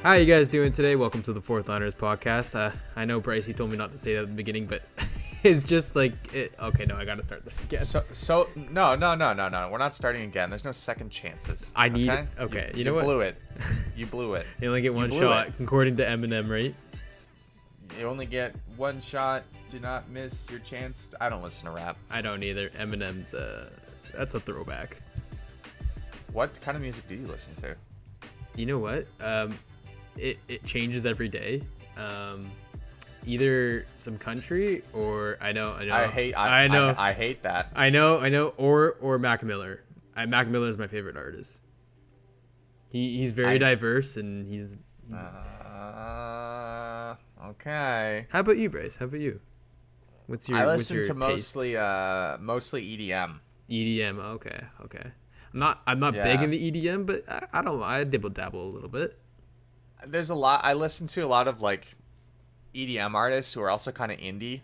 How you guys doing today? Welcome to the Fourth Liners podcast. I know Bryce, you told me not to say that at the beginning, but it's just like it. Okay, no, I gotta start this again. No. We're not starting again. There's no second chances. I need. Okay, you know what? You blew it. You only get one shot, according to Eminem, right? You only get one shot. Do not miss your chance. I don't listen to rap. I don't either. Eminem's that's a throwback. What kind of music do you listen to? You know what? It changes every day. Either some country or I know. I hate that. I know. Or Mac Miller. Mac Miller is my favorite artist. He's very diverse and he's okay. How about you, Bryce? How about you? I listen to mostly EDM. EDM. Okay. I'm not big in the EDM, but I dibble dabble a little bit. There's a lot. I listen to a lot of like EDM artists who are also kind of indie.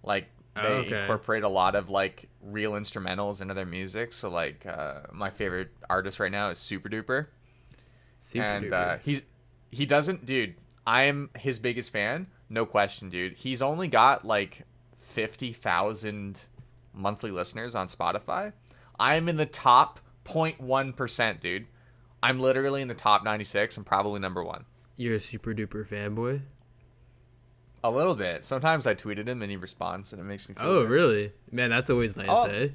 Like they incorporate a lot of like real instrumentals into their music. So like my favorite artist right now is Super Duper. He doesn't, dude. I'm his biggest fan, no question, dude. He's only got like 50,000 monthly listeners on Spotify. I'm in the top 0.1%, dude. I'm literally in the top 96. I'm probably number one. You're a Super Duper fanboy? A little bit. Sometimes I tweeted him and he responds, and it makes me feel good. Good. Really? Man, that's always nice, eh?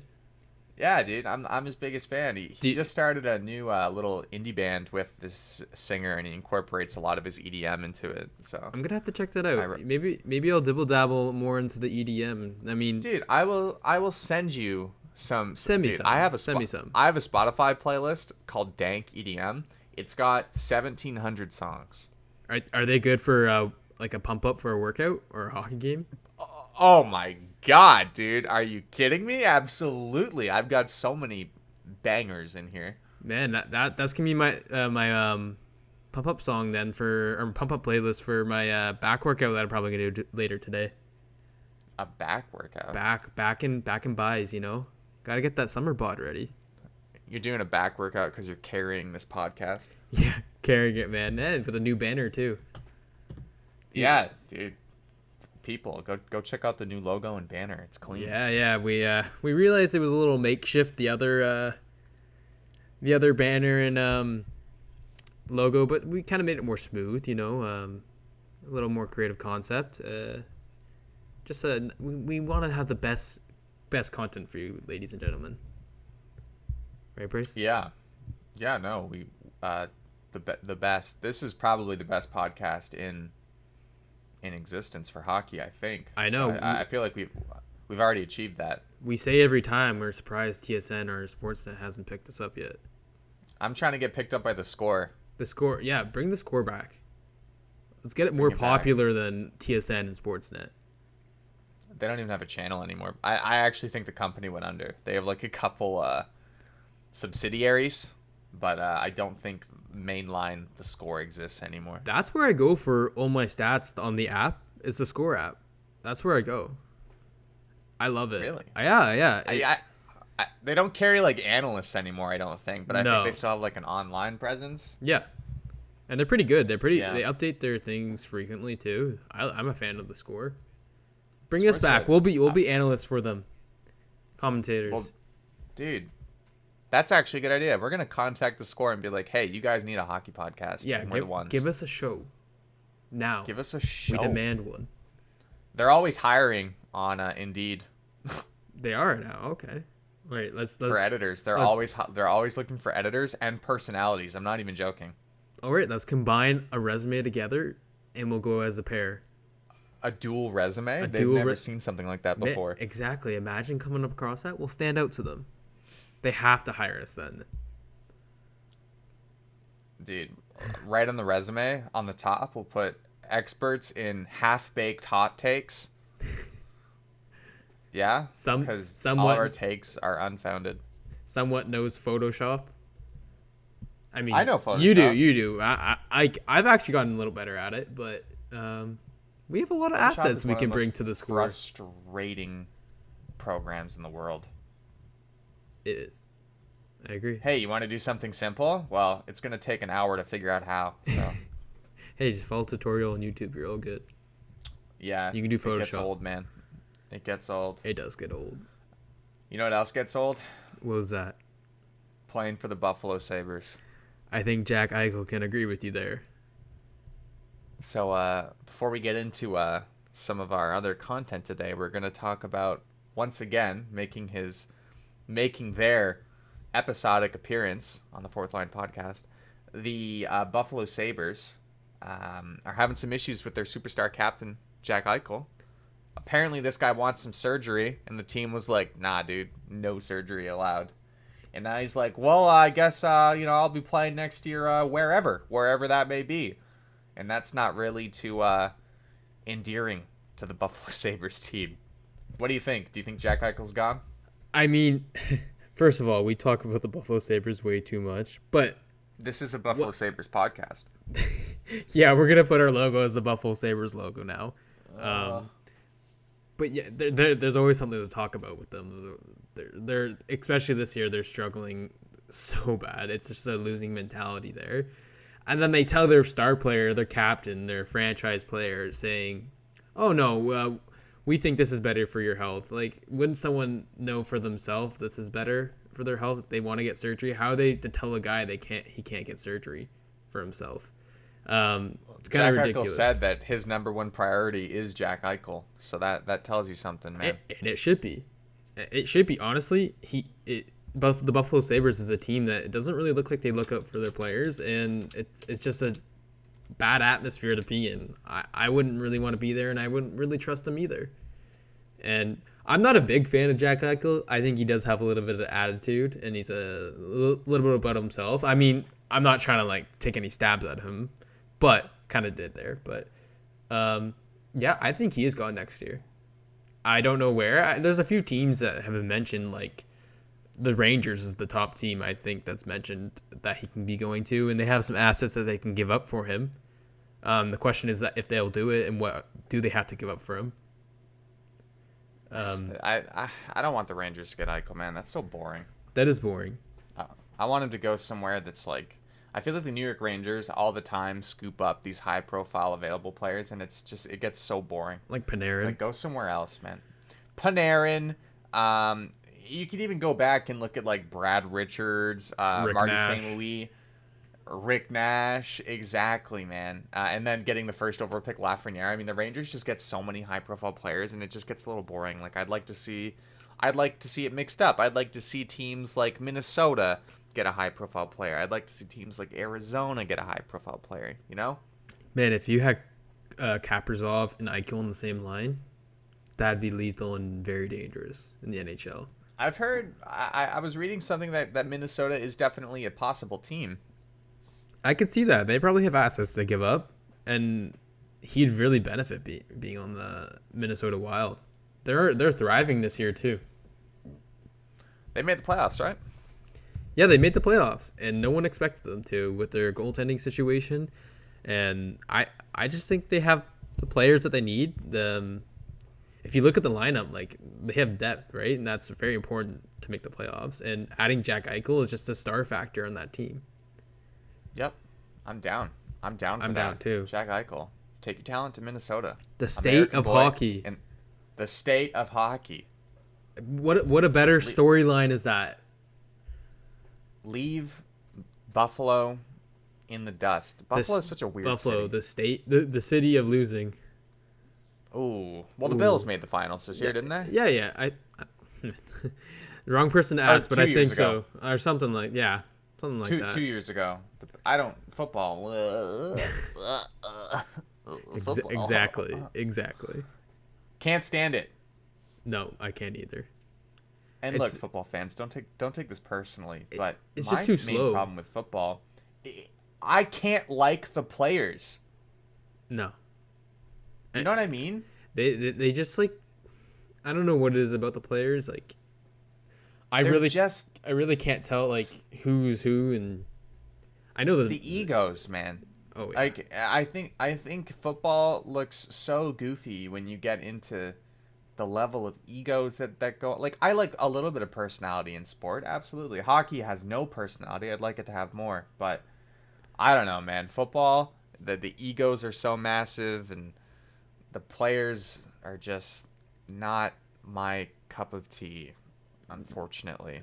Yeah, dude. I'm his biggest fan. He just started a new little indie band with this singer, and he incorporates a lot of his EDM into it. So I'm gonna have to check that out. Maybe I'll dibble dabble more into the EDM. I mean, dude, I will send you some. Send me some. Send me some. I have a Spotify playlist called Dank EDM. It's got 1,700 songs. Are they good for like a pump up for a workout or a hockey game? Oh my god, dude. Are you kidding me? Absolutely. I've got so many bangers in here. Man, that's gonna be my pump up song then or pump up playlist for my back workout that I'm probably gonna do later today. A back workout? Back and buys, you know? Gotta get that summer bod ready. You're doing a back workout because you're carrying this podcast? Yeah, carrying it, man. And for the new banner too. Yeah, dude. People, go check out the new logo and banner. It's clean. Yeah. We realized it was a little makeshift, the other banner and logo, but we kind of made it more smooth, you know, a little more creative concept. We want to have the best content for you, ladies and gentlemen. Right, Bryce? Yeah. No, we the best. This is probably the best podcast in existence for hockey, I think. I know. So I feel like we've already achieved that. We say every time we're surprised TSN or Sportsnet hasn't picked us up yet. I'm trying to get picked up by the Score. The Score, yeah, bring the Score back. Let's get it more popular than TSN and Sportsnet. They don't even have a channel anymore. I actually think the company went under. They have like a couple subsidiaries, but I don't think mainline the Score exists anymore. That's where I go for all my stats on the app. Is the Score app. That's where I go. I love it. Really? Yeah. They don't carry like analysts anymore, I don't think, but I think they still have like an online presence. Yeah, and they're pretty good. They update their things frequently too. I'm a fan of the Score. Bring us back. We'll be analysts for them. Commentators. Well, dude, that's actually a good idea. We're gonna contact the Score and be like, "Hey, you guys need a hockey podcast. Yeah, we're the ones. Give us a show. Now. Give us a show. We demand one. They're always hiring on Indeed. They are now. Okay. Wait, let's for editors. They're always looking for editors and personalities. I'm not even joking. All right, let's combine a resume together, and we'll go as a pair. A dual resume? They've never seen something like that before. Exactly. Imagine coming up across that. We'll stand out to them. They have to hire us then. Dude, right on the resume, on the top, we'll put experts in half-baked hot takes. Yeah? Because all our takes are unfounded. Somewhat knows Photoshop. I mean, I know Photoshop. You do. I've actually gotten a little better at it, but we have a lot of assets we can bring to the Score. Frustrating programs in the world. It is. I agree. Hey, you want to do something simple? Well, it's going to take an hour to figure out how. So. Hey, just follow tutorial on YouTube. You're all good. Yeah, You can do Photoshop. It gets old, man. It gets old. It does get old. You know what else gets old? What was that? Playing for the Buffalo Sabres. I think Jack Eichel can agree with you there. So before we get into some of our other content today, we're going to talk about, once again, making their episodic appearance on the Fourth Line podcast. The Buffalo Sabres are having some issues with their superstar captain, Jack Eichel. Apparently this guy wants some surgery, and the team was like, nah, dude, no surgery allowed. And now he's like, well, I guess, I'll be playing next year wherever that may be. And that's not really too endearing to the Buffalo Sabres team. What do you think? Do you think Jack Eichel's gone? I mean, first of all, we talk about the Buffalo Sabres way too much, but... This is a Buffalo Sabres podcast. Yeah, we're going to put our logo as the Buffalo Sabres logo now. But yeah, there's always something to talk about with them. They're especially this year, they're struggling so bad. It's just a losing mentality there. And then they tell their star player, their captain, their franchise player, saying, "Oh no, we think this is better for your health." Like, wouldn't someone know for themselves this is better for their health? They want to get surgery. How are they to tell a guy he can't get surgery for himself? It's kind of ridiculous. Jack Eichel said that his number one priority is Jack Eichel, so that tells you something, man. And it should be. It should be. Honestly, both the Buffalo Sabres is a team that it doesn't really look like they look out for their players, and it's just a bad atmosphere to be in. I wouldn't really want to be there, and I wouldn't really trust them either. And I'm not a big fan of Jack Eichel. I think he does have a little bit of attitude, and he's a little bit about himself. I mean, I'm not trying to like take any stabs at him, but kind of did there. But yeah, I think he is gone next year. I don't know where. There's a few teams that have been mentioned, like the Rangers is the top team I think that's mentioned that he can be going to, and they have some assets that they can give up for him. The question is that if they'll do it, and what do they have to give up for him? I don't want the Rangers to get Eichel, man. That's so boring. That is boring. I want him to go somewhere that's like, I feel like the New York Rangers all the time scoop up these high-profile available players, and it gets so boring. Like Panarin. It's like, go somewhere else, man. Panarin. You could even go back and look at like Brad Richards, Marty St. Louis, Rick Nash. Exactly, man. And then getting the first overall pick, Lafreniere. I mean, the Rangers just get so many high-profile players, and it just gets a little boring. Like, I'd like to see it mixed up. I'd like to see teams like Minnesota get a high-profile player. I'd like to see teams like Arizona get a high-profile player, you know? Man, if you had Kaprizov and Eichel in the same line, that'd be lethal and very dangerous in the NHL. I've heard, I was reading something that Minnesota is definitely a possible team. I could see that. They probably have assets to give up, and he'd really benefit being on the Minnesota Wild. They're thriving this year, too. They made the playoffs, right? Yeah, they made the playoffs, and no one expected them to with their goaltending situation. And I just think they have the players that they need. If you look at the lineup, like, they have depth, right? And that's very important to make the playoffs. And adding Jack Eichel is just a star factor on that team. Yep. I'm down. I'm down for that. I'm down, too. Jack Eichel. Take your talent to Minnesota. The state of hockey. And the state of hockey. What a better storyline is that? Leave Buffalo in the dust. Buffalo is such a weird city. The state, the city of losing. Ooh. Well, the Bills made the finals this year, didn't they? Yeah. The wrong person to ask, but I think so. Or something like that. 2 years ago. Football. Exactly. Can't stand it. No, I can't either. And look, football fans, don't take this personally, but it's just too slow. My main problem with football, I can't like the players. No. You know what I mean? They just, like, I don't know what it is about the players. Like, I really can't tell, like, who's who, and I know the egos, man. Oh yeah. Like, I think football looks so goofy when you get into the level of egos that go. Like, I like a little bit of personality in sport, absolutely. Hockey has no personality. I'd like it to have more, but I don't know, man. Football, the egos are so massive, and the players are just not my cup of tea, unfortunately.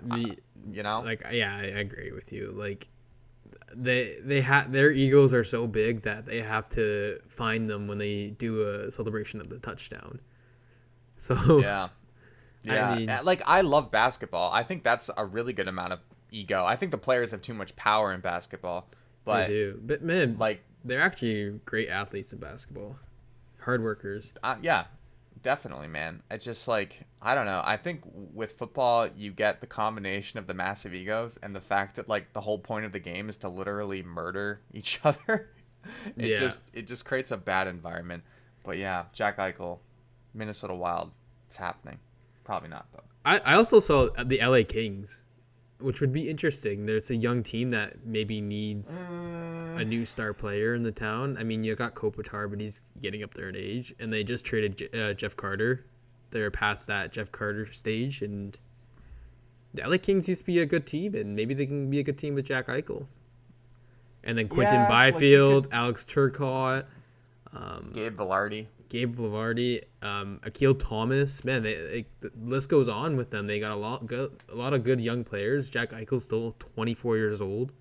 You know, like, yeah, I agree with you. Like, they have their egos are so big that they have to find them when they do a celebration of the touchdown. So yeah. Yeah, I mean, like I love basketball. I think that's a really good amount of ego. I think the players have too much power in basketball, they but do. But man, like, they're actually great athletes in basketball, hard workers. yeah, definitely, man. It's just like, I don't know. I think with football, you get the combination of the massive egos and the fact that like the whole point of the game is to literally murder each other. It just creates a bad environment. But yeah, Jack Eichel, Minnesota Wild, it's happening. Probably not, though. I also saw the LA Kings, which would be interesting. There's a young team that maybe needs a new star player in the town. I mean, you got Kopitar, but he's getting up there in age, and they just traded Jeff Carter. They're past that Jeff Carter stage, and the LA Kings used to be a good team, and maybe they can be a good team with Jack Eichel. And then Quentin Byfield, Alex Turcotte, Gabe Vilardi, Akil Thomas. Man, the list goes on with them. They got a lot of good young players. Jack Eichel's still 24 years old.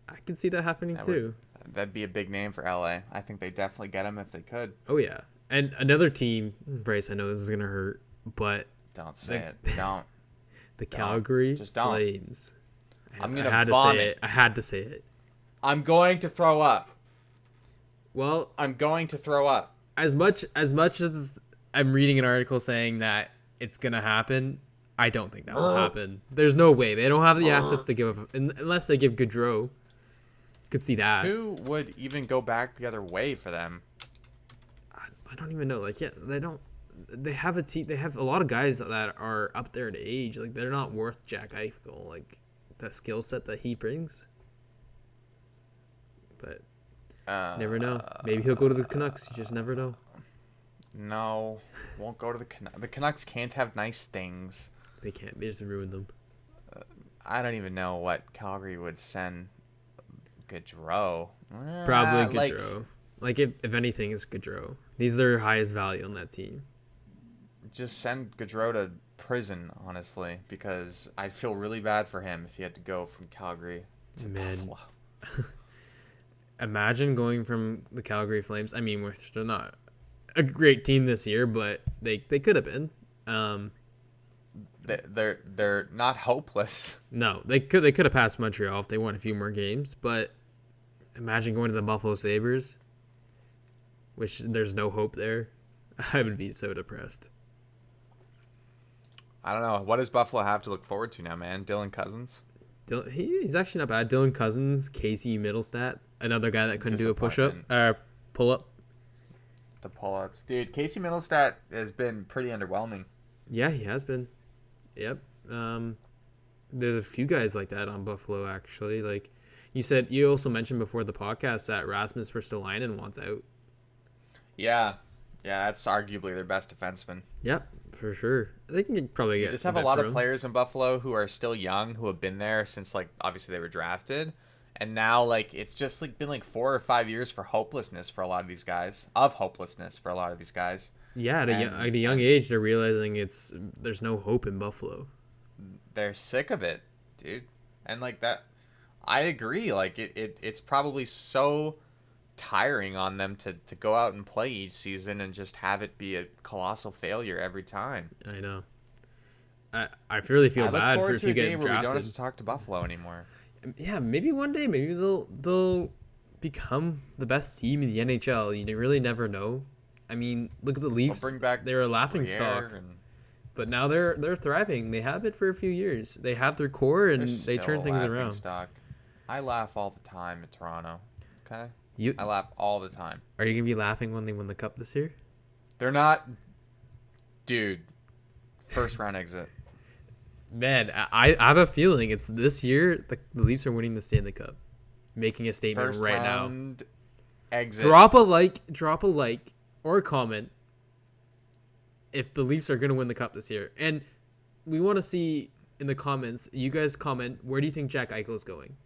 I can see that happening too. That'd be a big name for LA. I think they definitely get him if they could. Oh yeah, and another team, Bryce. I know this is gonna hurt, but don't say it. Don't. The Calgary Flames. I'm gonna vomit. I had to say it. I'm going to throw up. Well, I'm going to throw up. As much as I'm reading an article saying that it's gonna happen, I don't think that will happen. There's no way. They don't have the assets to give unless they give Gaudreau. Could see that. Who would even go back the other way for them? I don't even know. Like, yeah, they don't. They have a team. They have a lot of guys that are up there in age. Like, they're not worth Jack Eichel. Like, the skill set that he brings. But never know. Maybe he'll go to the Canucks. You just never know. No, won't go to the Canucks. The Canucks can't have nice things. They can't. They just ruin them. I don't even know what Calgary would send Gaudreau. Probably Gaudreau. Like if anything, it's Gaudreau. These are highest value on that team. Just send Gaudreau to prison, honestly, because I feel really bad for him if he had to go from Calgary to Buffalo. Imagine going from the Calgary Flames. I mean, they're not a great team this year, but they could have been. They're not hopeless. No, they could have passed Montreal if they won a few more games. But imagine going to the Buffalo Sabres, which there's no hope there. I would be so depressed. I don't know. What does Buffalo have to look forward to now, man? Dylan Cousins? He's actually not bad. Dylan Cousins, Casey Middlestat, another guy that couldn't do a pull-up. The pull-ups. Dude, Casey Middlestat has been pretty underwhelming. Yeah, he has been. Yep. There's a few guys like that on Buffalo, actually. Like you also mentioned before the podcast that Rasmus Ristolainen wants out. Yeah, that's arguably their best defenseman. Yep, for sure. They can probably get. They just have a lot of players in Buffalo who are still young, who have been there since, like, obviously they were drafted, and now, like, it's just like been like 4 or 5 years for hopelessness for a lot of these guys. Yeah, at a young age, they're realizing there's no hope in Buffalo. They're sick of it, dude, and like that. I agree. Like it's probably so tiring on them to go out and play each season and just have it be a colossal failure every time. I know. I really feel bad for if you get drafted. We don't have to talk to Buffalo anymore. Yeah, maybe one day, maybe they'll become the best team in the NHL. You really never know. I mean, look at the Leafs. Bring back they're a laughing stock, but now they're thriving. They have it for a few years. They have their core and they turn things around. Stock. I laugh all the time at Toronto. Okay. I laugh all the time. Are you gonna be laughing when they win the cup this year? They're not, dude. First round exit. Man, I have a feeling it's this year. The Leafs are winning the Stanley Cup, making a statement first right round now. Exit. Drop a like, or a comment if the Leafs are gonna win the cup this year, and we want to see in the comments. You guys comment. Where do you think Jack Eichel is going?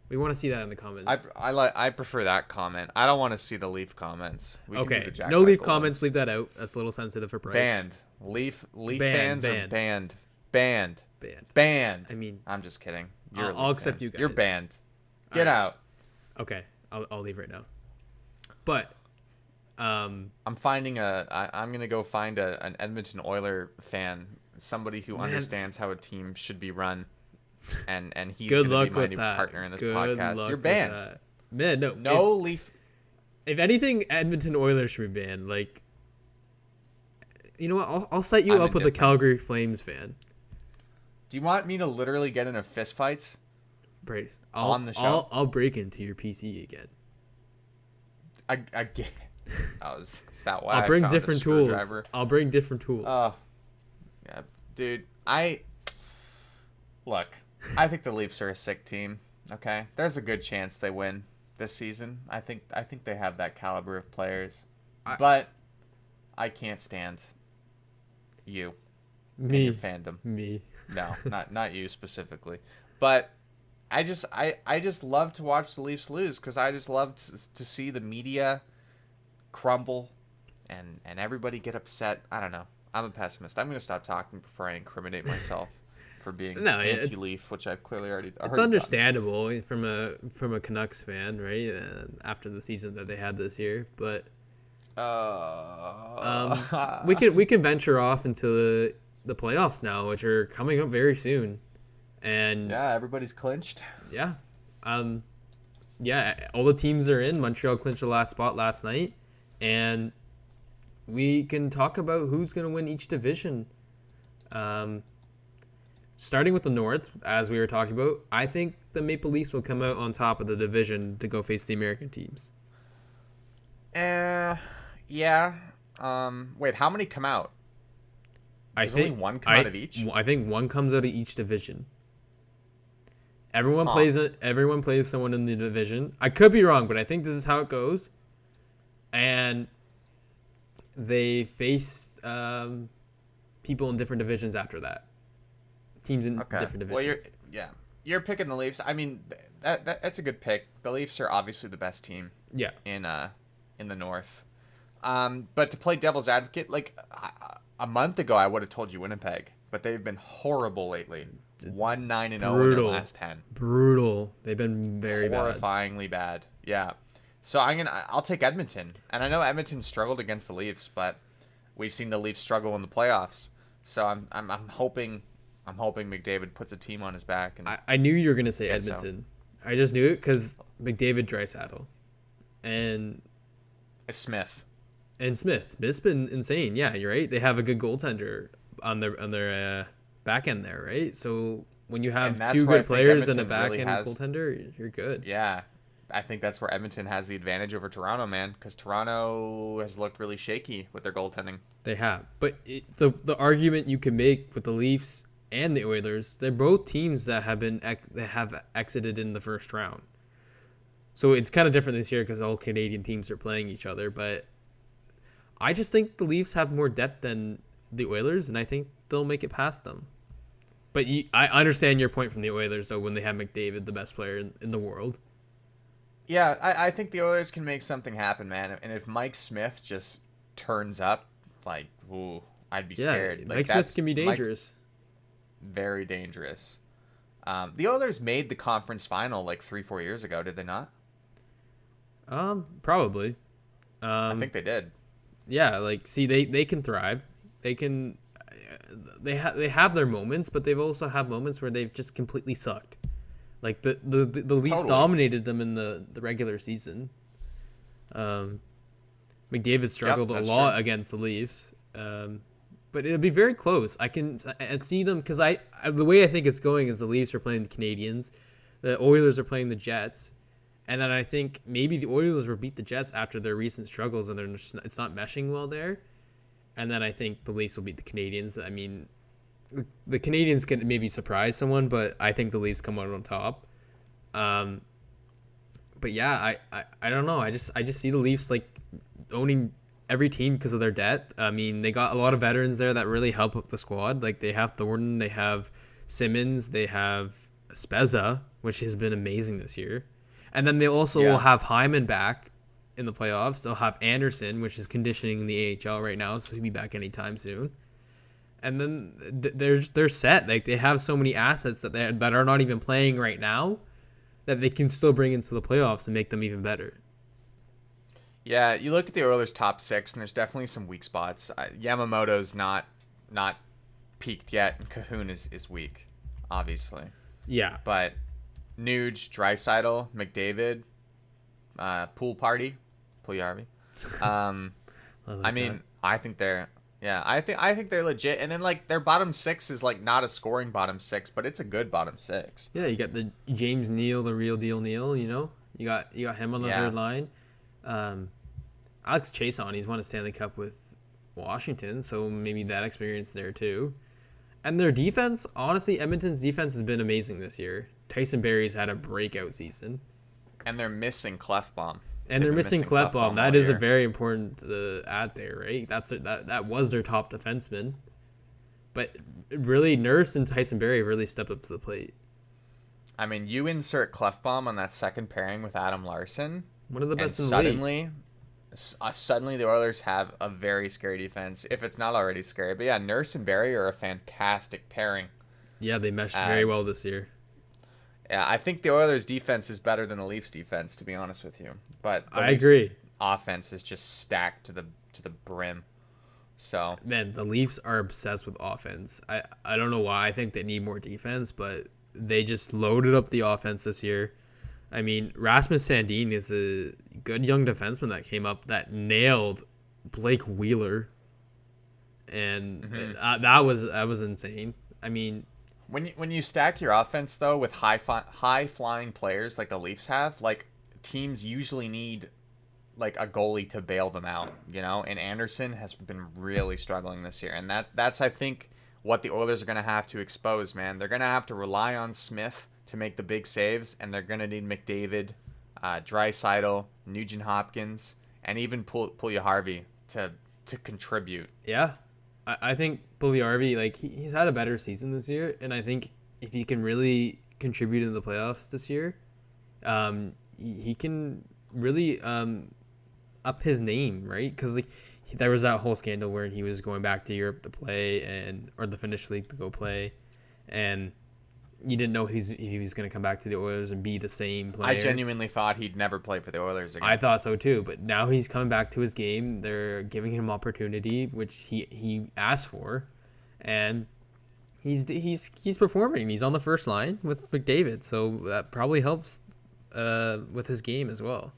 We want to see that in the comments. I prefer that comment. I don't want to see the Leaf comments. We can do Okay, the Jack no Leaf Eichel comments. ones. Leave that out. That's a little sensitive for Bryce. Banned. Leaf Banned, fans are banned. Banned. Banned. I mean, I'm just kidding. You're a I'll Leaf accept fan. you guys. You're banned. Get out. Okay, I'll leave right now. But I'm gonna go find an Edmonton Oiler fan, somebody who understands how a team should be run, and he's good gonna luck be my with new that. partner in this Good podcast. luck You're with banned. that. Man, no. No Leaf. If anything, Edmonton Oilers should be banned. Like, you know what? I'll set you I'm up with a indifferent. Calgary Flames fan. Do you want me to literally get into fist fights? Bryce, On the show? I'll break into your PC again. I get. Oh, is that why? I'll bring I found a different tools. screwdriver? I'll bring different tools. Oh, yeah, dude. Look. I think the Leafs are a sick team. Okay, there's a good chance they win this season. I think they have that caliber of players, but I can't stand you and your fandom. Me. No, not you specifically, but I just love to watch the Leafs lose because I just love to see the media crumble and everybody get upset. I don't know. I'm a pessimist. I'm gonna stop talking before I incriminate myself for being anti-Leaf, which I've clearly already. It's understandable from a Canucks fan, right? After the season that they had this year, but we can venture off into the playoffs now, which are coming up very soon, and yeah, everybody's clinched. Yeah, all the teams are in. Montreal clinched the last spot last night, and we can talk about who's going to win each division. Starting with the North, as we were talking about, I think the Maple Leafs will come out on top of the division to go face the American teams. Yeah. Wait, how many come out? Does only one come out of each? I think one comes out of each division. Everyone plays someone in the division. I could be wrong, but I think this is how it goes. And they face people in different divisions after that. Teams in different divisions. Well, you're picking the Leafs. I mean, that's a good pick. The Leafs are obviously the best team. Yeah. In the North. But to play devil's advocate, like a month ago, I would have told you Winnipeg, but they've been horrible lately. 1-9-0 in their last 10. Brutal. They've been very horrifyingly bad. Yeah. So I'll take Edmonton, and I know Edmonton struggled against the Leafs, but we've seen the Leafs struggle in the playoffs. So I'm hoping McDavid puts a team on his back. And I knew you were gonna say Edmonton. I just knew it because McDavid, Draisaitl, and Smith. Smith's been insane. Yeah, you're right. They have a good goaltender on their back end there, right? So when you have two good players and a back end goaltender, you're good. Yeah, I think that's where Edmonton has the advantage over Toronto, man, because Toronto has looked really shaky with their goaltending. They have, but the argument you can make with the Leafs and the Oilers, they're both teams that have exited in the first round. So it's kind of different this year because all Canadian teams are playing each other, but I just think the Leafs have more depth than the Oilers, and I think they'll make it past them. But I understand your point from the Oilers, though, when they have McDavid, the best player in the world. Yeah, I think the Oilers can make something happen, man. And if Mike Smith just turns up, like, ooh, I'd be scared. Like, Mike Smith can be dangerous. Very dangerous. The Oilers made the conference final like 3-4 years ago, did they not? Probably. I think they did. Yeah, like, see, they can thrive. They have their moments, but they've also had moments where they've just completely sucked. Like the Leafs dominated them in the regular season. McDavid struggled a lot against the Leafs, but it'll be very close. I can see them because the way I think it's going is the Leafs are playing the Canadiens, the Oilers are playing the Jets, and then I think maybe the Oilers will beat the Jets after their recent struggles and it's not meshing well there, and then I think the Leafs will beat the Canadiens. I mean, the Canadiens can maybe surprise someone, but I think the Leafs come out on top. But yeah, I don't know. I just see the Leafs like owning every team because of their depth. I mean, they got a lot of veterans there that really help with the squad. Like they have Thornton, they have Simmons, they have Spezza, which has been amazing this year. And then they also Yeah. will have Hyman back in the playoffs. They'll have Anderson, which is conditioning in the AHL right now, so he'll be back anytime soon. And then they're set. Like, they have so many assets that are not even playing right now that they can still bring into the playoffs and make them even better. Yeah, you look at the Oilers' top six, and there's definitely some weak spots. Yamamoto's not peaked yet, and Cahoon is weak, obviously. Yeah. But Nuge, Draisaitl, McDavid, Puljujarvi. I mean, I think they're legit. And then like their bottom six is like not a scoring bottom six, but it's a good bottom six. Yeah, you got the James Neal, the real deal Neal. You know, you got him on the third line. Alex Chason, he's won a Stanley Cup with Washington, so maybe that experience there too. And their defense, honestly, Edmonton's defense has been amazing this year. Tyson Barrie's had a breakout season. And they're missing Clefbaum. And they're missing Clefbaum. That is a very important add there, right? That was their top defenseman. But really, Nurse and Tyson Barrie really stepped up to the plate. I mean, you insert Clefbaum on that second pairing with Adam Larson. One of the best in the league. Suddenly the Oilers have a very scary defense, if it's not already scary. But yeah, Nurse and Barrie are a fantastic pairing. Yeah, they meshed very well this year. Yeah, I think the Oilers' defense is better than the Leafs' defense, to be honest with you. But the I Leafs' agree. offense is just stacked to the brim. So man, the Leafs are obsessed with offense. I don't know why. I think they need more defense, but they just loaded up the offense this year. I mean, Rasmus Sandin is a good young defenseman that came up that nailed Blake Wheeler, and that was insane. I mean, when you stack your offense though with high flying players like the Leafs have, like teams usually need like a goalie to bail them out, you know. And Anderson has been really struggling this year, and that's I think what the Oilers are going to have to expose. Man, they're going to have to rely on Smith to make the big saves, and they're going to need McDavid, Draisaitl, Nugent Hopkins, and even Puljujarvi to contribute. Yeah, I think Puljujarvi, like he's had a better season this year, and I think if he can really contribute in the playoffs this year, he can really up his name, right? Because like there was that whole scandal where he was going back to Europe to play or the Finnish league to go play, and you didn't know if he was going to come back to the Oilers and be the same player. I genuinely thought he'd never play for the Oilers again. I thought so too, but now he's coming back to his game. They're giving him opportunity, which he asked for, and he's performing. He's on the first line with McDavid, so that probably helps with his game as well.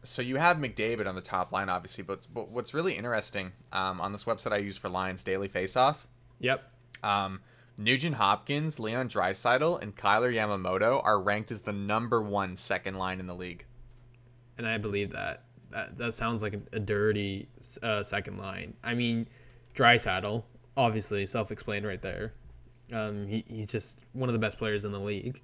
So you have McDavid on the top line, obviously, but what's really interesting on this website I use for Lions Daily Faceoff. Yep. Nugent Hopkins, Leon Draisaitl, and Kyler Yamamoto are ranked as the number 1 second line in the league. And I believe that. That sounds like a dirty second line. I mean, Draisaitl, obviously, self-explained right there. He's just one of the best players in the league.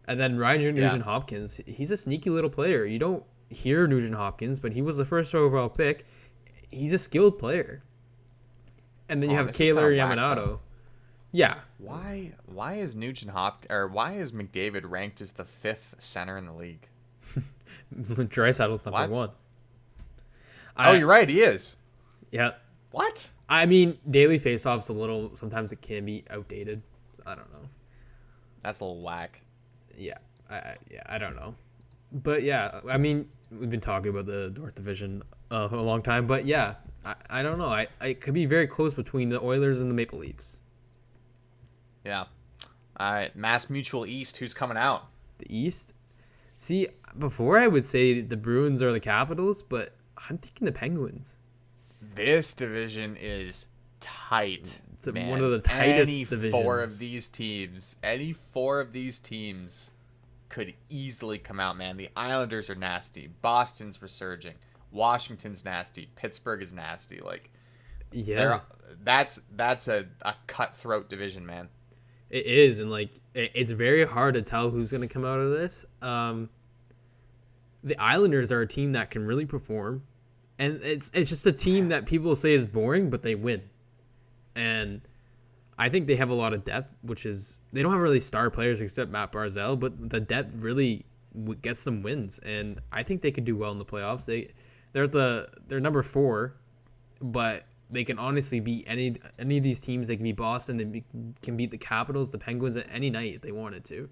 And then Nugent Hopkins, he's a sneaky little player. You don't hear Nugent Hopkins, but he was the first overall pick. He's a skilled player. And then you have Kaylor Yamamoto. Yeah. Why is why is McDavid ranked as the 5th center in the league? Draisaitl's number 1. You're right, he is. Yeah. What? I mean, daily faceoffs sometimes it can be outdated. I don't know. That's a little whack. Yeah. I don't know. But yeah, I mean, we've been talking about the North Division a long time, but yeah, I don't know. I could be very close between the Oilers and the Maple Leafs. Yeah. All right, Mass Mutual East, who's coming out? The East? See, before I would say the Bruins or the Capitals, but I'm thinking the Penguins. This division is tight. It's one of the tightest divisions. Any four of these teams could easily come out, man. The Islanders are nasty. Boston's resurging. Washington's nasty. Pittsburgh is nasty. Like, yeah, that's a cutthroat division, man. It is, and like it's very hard to tell who's going to come out of this. The Islanders are a team that can really perform, and it's just a team that people say is boring, but they win. And I think they have a lot of depth, which is they don't have really star players except Matt Barzal, but the depth really gets them wins, and I think they could do well in the playoffs. They're number 4, but they can honestly beat any of these teams. They can beat Boston. They can beat the Capitals, the Penguins at any night if they wanted to.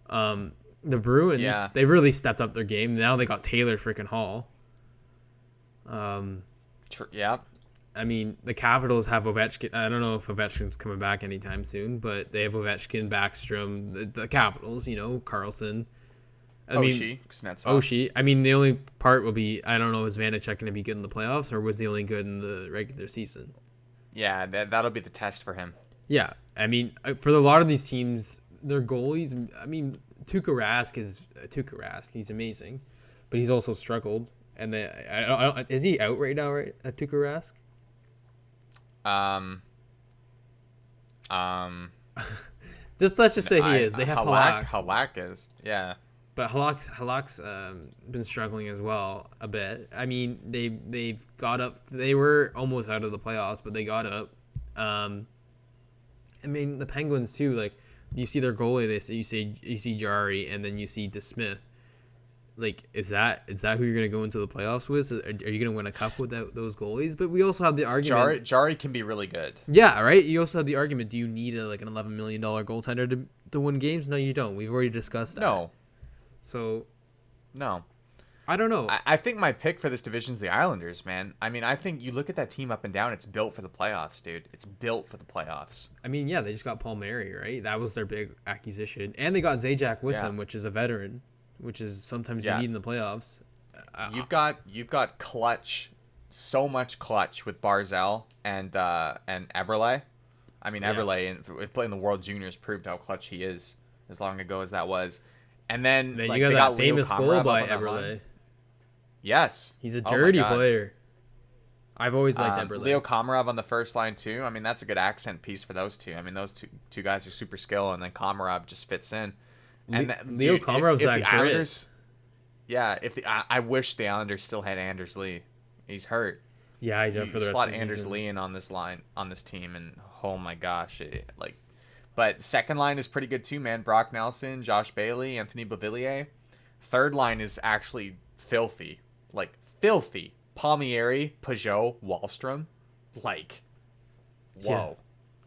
The Bruins, they really stepped up their game. Now they got Taylor freaking Hall. Yeah. I mean, the Capitals have Ovechkin. I don't know if Ovechkin's coming back anytime soon, but they have Ovechkin, Backstrom, the Capitals, Carlson. Oshie. I mean, the only part will be, I don't know, is Vanacek going to be good in the playoffs, or was he only good in the regular season? Yeah, that'll be the test for him. Yeah, I mean, for a lot of these teams, their goalies, I mean, Tuukka Rask. He's amazing, but he's also struggled. And is he out right now, right, at Tuukka Rask? Let's just say he is. They have Halak. Halak is, yeah. But Halak's been struggling as well a bit. I mean, they've got up. They were almost out of the playoffs, but they got up. I mean, the Penguins too. Like, you see their goalie. You see Jari, and then you see DeSmith. Like, is that who you're gonna go into the playoffs with? Are you gonna win a cup without those goalies? But we also have the argument. Jari can be really good. Yeah, right. You also have the argument. Do you need an $11 million goaltender to win games? No, you don't. We've already discussed that. No. So, no. I don't know. I think my pick for this division is the Islanders, man. I mean, I think you look at that team up and down. It's built for the playoffs, dude. It's built for the playoffs. I mean, yeah, they just got Paul Mary, right? That was their big acquisition, and they got Zajac with him, which is a veteran. Which is sometimes you need in the playoffs. You've got clutch, so much clutch with Barzal and Eberle. I mean, Eberle playing the World Juniors proved how clutch he is as long ago as that was. And then you got that famous goal by Eberle. Yes, he's a dirty player. I've always liked Eberle. Leo Komarov on the first line too. I mean, that's a good accent piece for those two. I mean, those two guys are super skilled, and then Komarov just fits in. And Leo Komarov's that Islanders, I wish the Islanders still had Anders Lee. He's hurt. Yeah, he's out for the rest of the season. Anders Lee in on this team, and oh my gosh, but second line is pretty good too, man. Brock Nelson, Josh Bailey, Anthony Beauvillier. Third line is actually filthy, filthy. Palmieri, Peugeot, Wahlstrom, whoa. Yeah,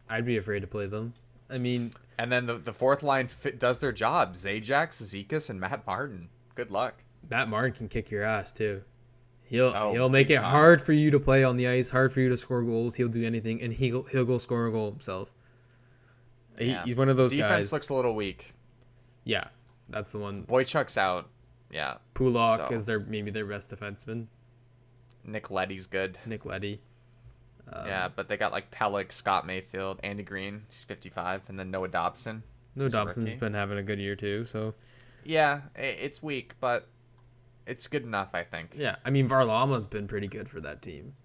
I'd be afraid to play them. I mean. And then the fourth line does their job. Zajac, Zizekas, and Matt Martin. Good luck. Matt Martin can kick your ass too. He'll make it hard for you to play on the ice, hard for you to score goals. He'll do anything, and he'll go score a goal himself. Yeah. He's one of those guys. Defense looks a little weak. Yeah, that's the one. Boychuk's out. Yeah. Pulak is maybe their best defenseman. Nick Leddy's good. Nick Leddy. Yeah, but they got Pellick, Scott Mayfield, Andy Green, he's 55, and then Noah Dobson. Noah Dobson's been having a good year too, so. Yeah, it's weak, but it's good enough, I think. Yeah, I mean, Varlamov's been pretty good for that team.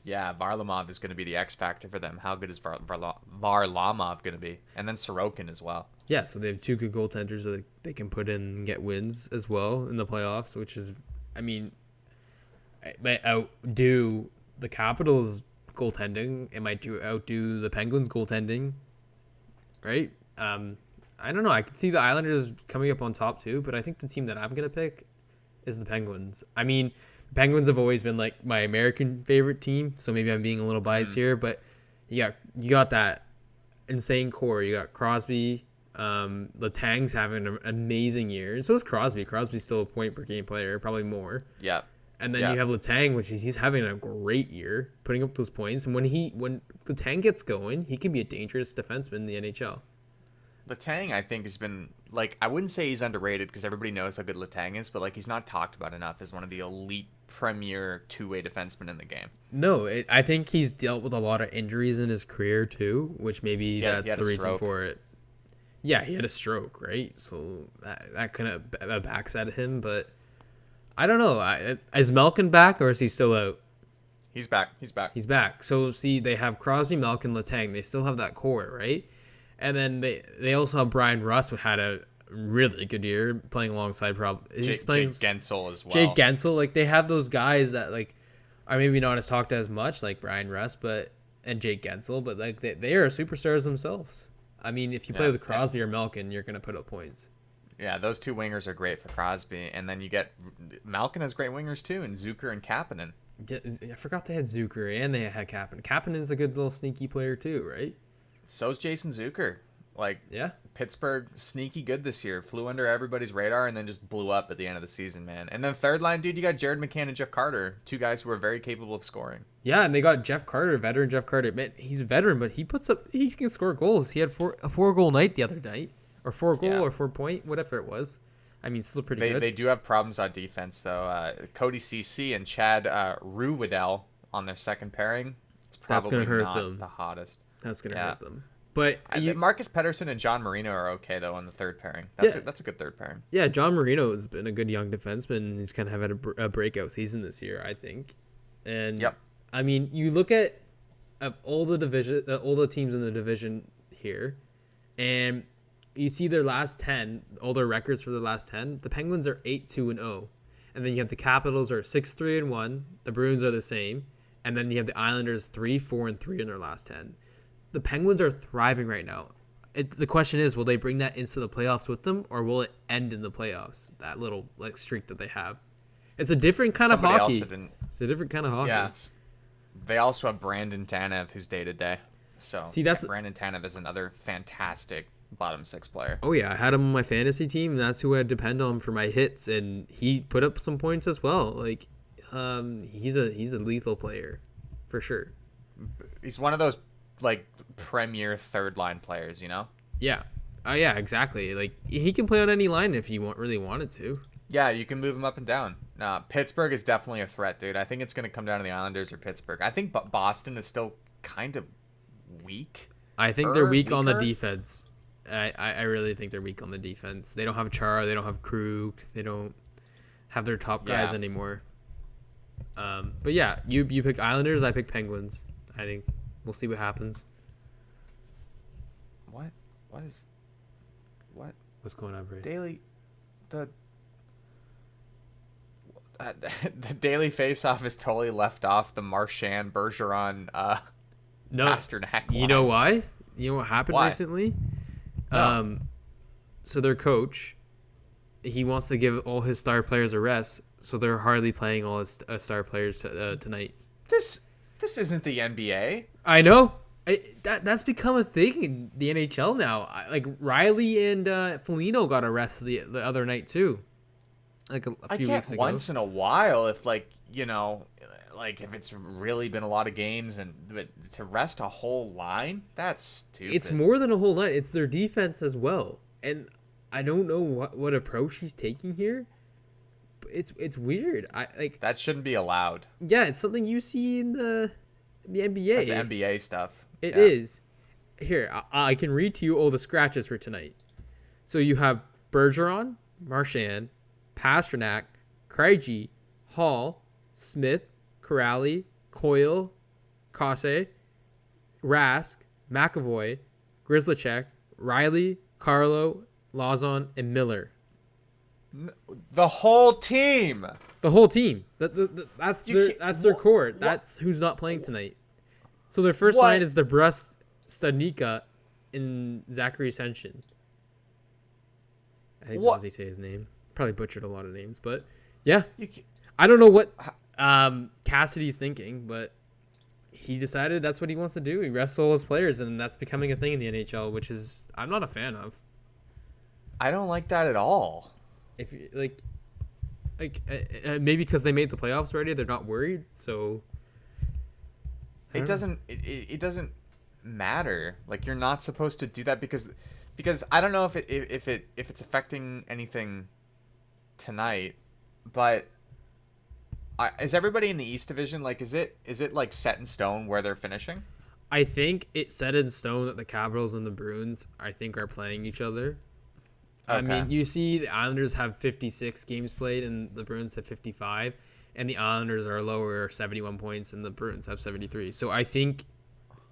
Yeah, Varlamov is going to be the X factor for them. How good is Varlamov going to be? And then Sorokin as well. Yeah, so they have two good goaltenders that they can put in and get wins as well in the playoffs, which is, I mean, might outdo the Capitals' goaltending. It might outdo the Penguins' goaltending, right? I don't know. I could see the Islanders coming up on top too, but I think the team that I'm going to pick is the Penguins. I mean, the Penguins have always been my American favorite team, so maybe I'm being a little biased here, but you got that insane core. You got Crosby, Letang's having an amazing year, and so is Crosby. Crosby's still a point per game player, probably more. Yeah. And then you have Letang, which he's having a great year, putting up those points. And when Letang gets going, he can be a dangerous defenseman in the NHL. Letang, I think, has been, I wouldn't say he's underrated because everybody knows how good Letang is, but, he's not talked about enough as one of the elite premier two-way defensemen in the game. No, I think he's dealt with a lot of injuries in his career, too, which maybe that's the reason for it. Yeah, he had a stroke, right? So that kind of backs at him, but I don't know. Is Malkin back or is he still out? He's back. He's back. So, see, they have Crosby, Malkin, Letang. They still have that core, right? And then they also have Brian Rust, who had a really good year playing alongside Jake Gensel as well. Jake Gensel. They have those guys that, are maybe not as talked as much, like Brian Rust, but and Jake Gensel, but like they are superstars themselves. I mean, if you play with Crosby or Malkin, you're gonna put up points. Yeah, those two wingers are great for Crosby, and then you get Malkin has great wingers too, and Zucker and Kapanen. I forgot they had Zucker and they had Kapanen. Kapanen's a good little sneaky player too, right? So's Jason Zucker. Like, yeah, Pittsburgh sneaky good this year. Flew under everybody's radar and then just blew up at the end of the season, man. And then third line, dude, you got Jared McCann and Jeff Carter, two guys who are very capable of scoring. Yeah, and they got Jeff Carter, veteran Jeff Carter. Man, he's a veteran, but he can score goals. He had a 4-goal night the other night, or 4-goal or 4-point, whatever it was. I mean, still pretty good. They do have problems on defense, though. Cody Ceci and Chad Ruhwedel on their second pairing. It's probably That's gonna hurt not them. the hottest. That's going to hurt them. But Marcus Pettersson and John Marino are okay, though, on the third pairing. That's a good third pairing. Yeah, John Marino has been a good young defenseman. He's kind of had a breakout season this year, I think. And, I mean, you look at all the teams in the division here, and you see their last 10, all their records for the last 10. The Penguins are 8-2-0. And then you have the Capitals are 6-3-1. The Bruins are the same. And then you have the Islanders 3-4-3 in their last 10. The Penguins are thriving right now. The question is, will they bring that into the playoffs with them, or will it end in the playoffs, that little like streak that they have? It's a different kind of hockey. It's a different kind of hockey. Yeah. They also have Brandon Tanev, who's day-to-day. So Brandon Tanev is another fantastic bottom six player. Oh yeah, I had him on my fantasy team, and that's who I depend on for my hits, and he put up some points as well. Like, he's a lethal player, for sure. He's one of those like premier third line players, you know? Yeah. Yeah, exactly. Like, he can play on any line if you really wanted to. Yeah, you can move him up and down. Pittsburgh is definitely a threat, dude. I think it's going to come down to the Islanders or Pittsburgh. I think Boston is still kind of weak. I think they're weak on the defense. I really think they're weak on the defense. They don't have Chara. They don't have Krug. They don't have their top guys anymore. But yeah, you pick Islanders. I pick Penguins. I think we'll see what happens. What's going on, Bryce? The daily face-off is totally left off the Marchand, Bergeron, Pasternak line. You know why? You know what happened recently? No. So their coach, he wants to give all his star players a rest, so they're hardly playing all his star players tonight. This isn't the NBA. I know. That's become a thing in the NHL now. Like, Riley and Foligno got arrested the other night too. Like a few weeks ago. Once in a while, if like, you know, like if it's really been a lot of games, but to rest a whole line, that's stupid. It's more than a whole line. It's their defense as well. And I don't know what approach he's taking here. But it's weird. That shouldn't be allowed. Yeah, it's something you see in the NBA. That's NBA stuff. It is. Here, I can read to you all the scratches for tonight. So you have Bergeron, Marchand, Pasternak, Krejci, Hall, Smith, Corrali, Coyle, Kase, Rask, McAvoy, Grzelcyk, Riley, Carlo, Lawson, and Miller. The whole team. The whole team. That's their core. That's who's not playing tonight. So their first line is DeBrus, Studnicka, and Zachary Senshin. I think that's how you say his name. Probably butchered a lot of names, but yeah. I don't know what Cassidy's thinking, but he decided that's what he wants to do. He rests all his players, and that's becoming a thing in the NHL, which is I'm not a fan of. I don't like that at all. If maybe because they made the playoffs already, they're not worried. So it doesn't matter. Like, you're not supposed to do that because I don't know if it's affecting anything tonight, but is everybody in the East Division, like, is it like set in stone where they're finishing? I think it's set in stone that the Capitals and the Bruins are playing each other. Okay. I mean, you see the Islanders have 56 games played and the Bruins have 55, and the Islanders are lower, 71 points, and the Bruins have 73. So I think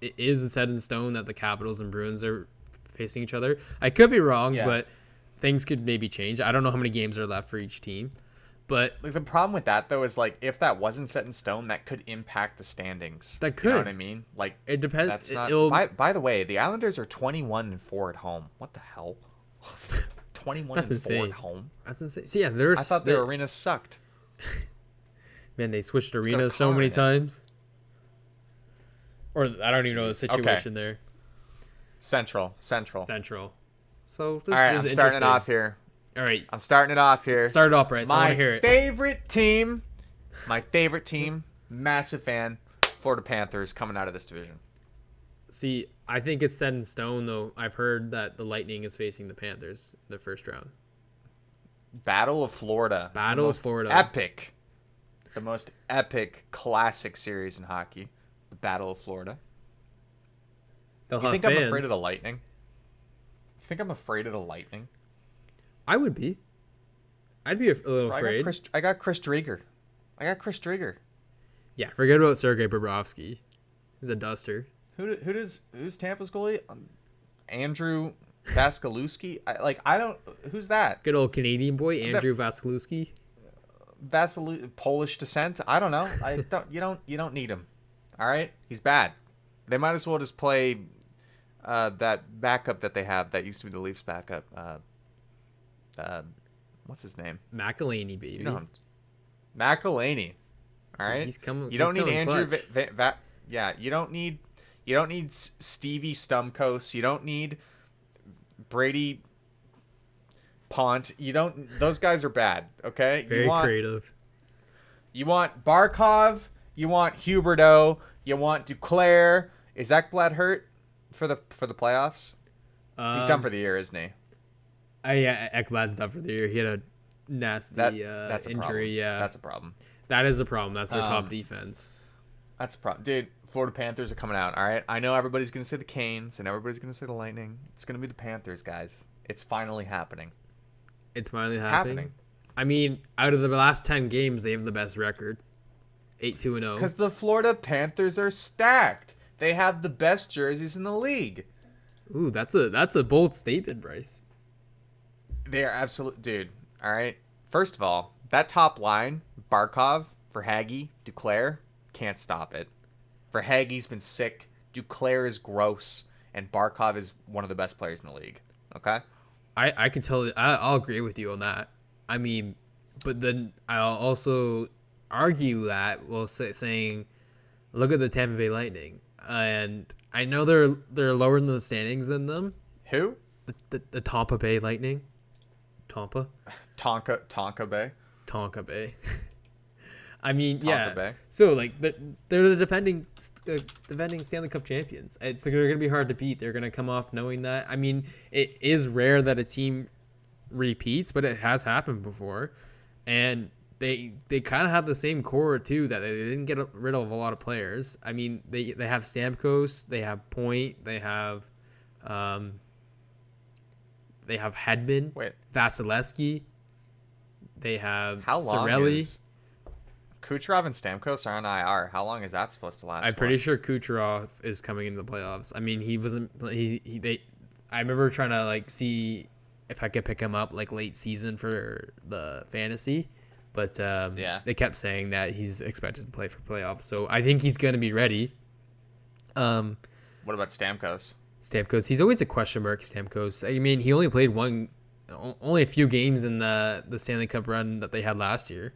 it is set in stone that the Capitals and Bruins are facing each other. I could be wrong, but things could maybe change. I don't know how many games are left for each team. But like the problem with that though is like if that wasn't set in stone, that could impact the standings. That You know could. what I mean? Like It depends. That's not. It'll, By the way, the Islanders are 21-4 at home. What the hell? 21-4 insane. at home. That's insane. See, yeah, there's. I thought their arena sucked. Man, they switched got a arenas so car many in it. times. Or I don't even know the situation there. Central. Central. So this All right, is I'm starting interesting. it off here. All right, I'm starting it off here. start it off, Bryce. I want My to hear it. favorite team. My favorite team. Massive fan. Florida Panthers coming out of this division. See, I think it's set in stone, though. I've heard that the Lightning is facing the Panthers in the first round. Battle of Florida. Battle of Florida. Epic. The most epic classic series in hockey. The Battle of Florida. They'll You have think fans. I'm afraid of the Lightning? You think I'm afraid of the Lightning? I would be. I'd be a little afraid. I got Chris Drieger. Yeah, forget about Sergei Bobrovsky. He's a duster. Who's Tampa's goalie? Andrew Vasilevsky. Who's that? Good old Canadian boy, Andrew Vasilevsky. Polish descent. I don't know. You don't need him. All right, he's bad. They might as well just play that backup that they have that used to be the Leafs backup. What's his name? McElhaney, baby. You know him. McElhaney. All right. He's coming. You don't need Andrew. Clutch. Yeah. You don't need Stevie Stamkos. You don't need Brady Pont. You don't. Those guys are bad. Okay. Very creative. You want Barkov. You want Huberdeau. You want Duclair. Is Ekblad hurt for the playoffs? He's done for the year, isn't he? Yeah, Ekblad's done for the year. He had a nasty that's a injury. problem. Yeah, That's a problem. that is a problem. That's their top defense. That's a problem. Dude, Florida Panthers are coming out, all right? I know everybody's going to say the Canes and everybody's going to say the Lightning. It's going to be the Panthers, guys. It's finally happening. It's finally happening. I mean, out of the last 10 games, they have the best record. 8-2-0. Because the Florida Panthers are stacked. They have the best jerseys in the league. Ooh, that's a bold statement, Bryce. They are absolute, dude. All right. First of all, that top line, Barkov, Verhaeghe, Duclair, can't stop it. Verhaeghe's been sick. Duclair is gross, and Barkov is one of the best players in the league. Okay. I can tell. I'll agree with you on that. I mean, but then I'll also argue that saying, look at the Tampa Bay Lightning, and I know they're lower in the standings than them. Who? The Tampa Bay Lightning. Tonka Bay. Tonka Bay. I mean, Tonka yeah. Bay. So like they're the defending Stanley Cup champions. They're gonna be hard to beat. They're gonna come off knowing that. I mean, it is rare that a team repeats, but it has happened before, and they kind of have the same core too. That they didn't get rid of a lot of players. I mean, they have Stamkos, they have Point, they have Hedman, Vasilevsky. They have How long Cirelli. is Kucherov and Stamkos are on IR? How long is that supposed to last? I'm pretty sure Kucherov is coming into the playoffs. I mean, he wasn't. I remember trying to like see if I could pick him up like late season for the fantasy, but they kept saying that he's expected to play for playoffs. So I think he's going to be ready. What about Stamkos? Stamkos, he's always a question mark. Stamkos. I mean, he only played only a few games in the Stanley Cup run that they had last year.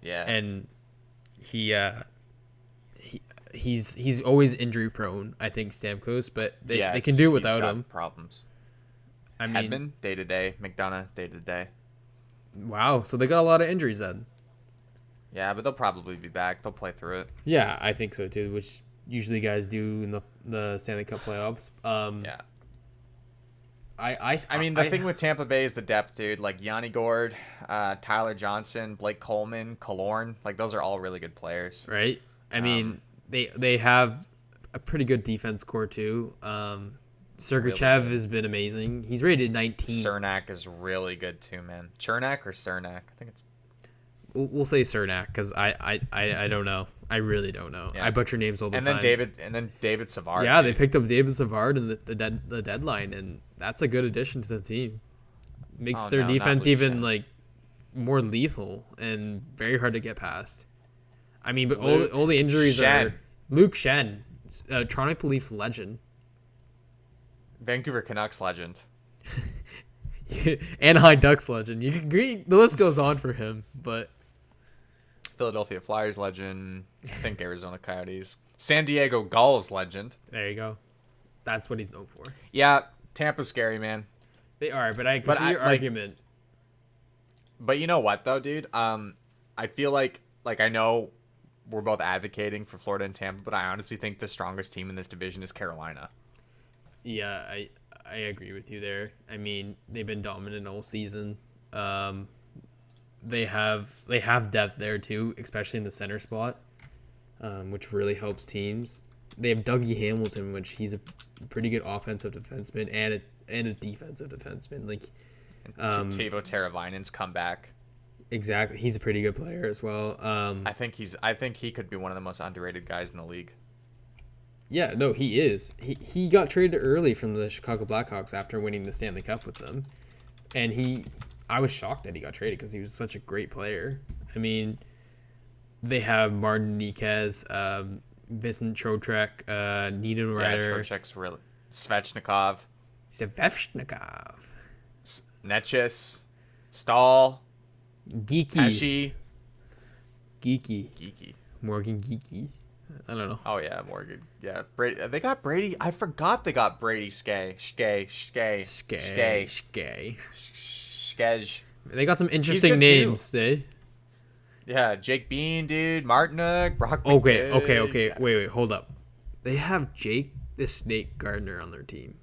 Yeah, and he's always injury prone. I think Stamkos, but they can do it without him. Problems. I mean, Hedman day to day, McDonough day to day. Wow, so they got a lot of injuries then. Yeah, but they'll probably be back. They'll play through it. Yeah, I think so too. Which usually guys do in the Stanley Cup playoffs. Yeah. I mean, the thing with Tampa Bay is the depth, dude. Like Yanni Gord, Tyler Johnson, Blake Coleman, Killorn. Like, those are all really good players. Right? I mean, they have a pretty good defense core, too. Sergachev has been amazing. He's rated 19. Cernak is really good, too, man. Cernak or Cernak? I think it's... We'll say Cernak, because I don't know. I really don't know. Yeah. I butcher names all the time. And then David Savard. Yeah, dude. They picked up David Savard in the deadline, and that's a good addition to the team. Makes their defense even like more lethal and very hard to get past. I mean, but Luke all the injuries Schenn. are Luke Schenn, Toronto Maple Leafs legend. Vancouver Canucks legend. Anaheim Ducks legend. You can agree, the list goes on for him, but Philadelphia Flyers legend. I think Arizona Coyotes. San Diego Gulls legend. there you go. That's what he's known for. Yeah, Tampa's scary, man. They are, but I can see your argument. But you know what, though, dude? I feel like I know we're both advocating for Florida and Tampa, but I honestly think the strongest team in this division is Carolina. Yeah, I agree with you there. I mean, they've been dominant all season. They have depth there too, especially in the center spot, which really helps teams. They have Dougie Hamilton, which he's a pretty good offensive defenseman and a defensive defenseman. Like Teuvo Teravainen's comeback. Exactly, he's a pretty good player as well. I think he could be one of the most underrated guys in the league. Yeah, no, he is. He got traded early from the Chicago Blackhawks after winning the Stanley Cup with them, and I was shocked that he got traded because he was such a great player. I mean, they have Martin Niquez, Vincent Trocheck, Niederreiter. Yeah, Trocheck's really Svechnikov, Netchis, Stahl, Pesci, Geeky, Morgan Geeky. I don't know. Oh yeah, Morgan. Yeah, Brady. They got Brady. I forgot they got Brady Skej. They got some interesting names, eh? Yeah, Jake Bean, dude, Martinook, Brock. Okay. Yeah. Wait, hold up. They have Jake the Snake Gardner on their team.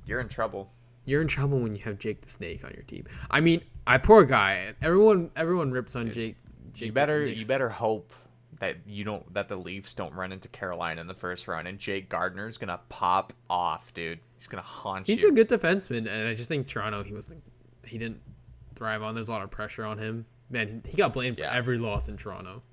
You're in trouble. You're in trouble when you have Jake the Snake on your team. I mean, poor guy. Everyone rips on Jake. You better hope that the Leafs don't run into Carolina in the first round, and Jake Gardner's gonna pop off, dude. He's gonna haunt you. He's a good defenseman, and I just think Toronto, he didn't thrive on. There's a lot of pressure on him. Man, he got blamed for every loss in Toronto.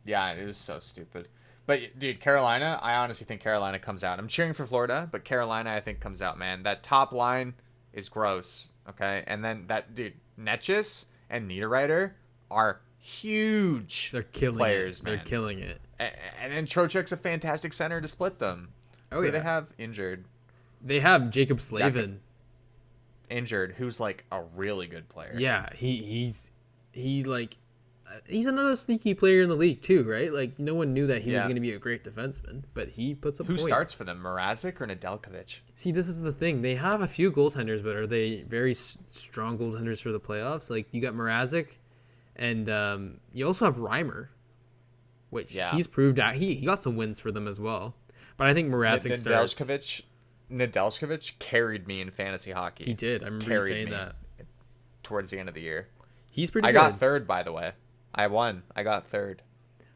Yeah, it was so stupid. But dude, Carolina, I honestly think Carolina comes out. I'm cheering for Florida, but Carolina I think comes out, man. That top line is gross, okay? And then that dude, Netchis and Niederreiter are huge. They're killing players, it. Man. They're killing it. And then Trocheck's a fantastic center to split them. Oh, Who yeah. do they have injured? They have Jacob Slavin. Injured, who's like a really good player. Yeah, he's another sneaky player in the league too, right? Like no one knew that he was going to be a great defenseman, but he puts up. Who starts for them, Mrazek or Nedeljkovic? See, this is the thing. They have a few goaltenders, but are they very strong goaltenders for the playoffs? Like you got Mrazek, and you also have Reimer, which he's proved out. He got some wins for them as well. But I think Mrazek starts. Nedeljkovic carried me in fantasy hockey. He did. I remember you saying that. Towards the end of the year. He's pretty good. I got third, by the way. I won. I got third.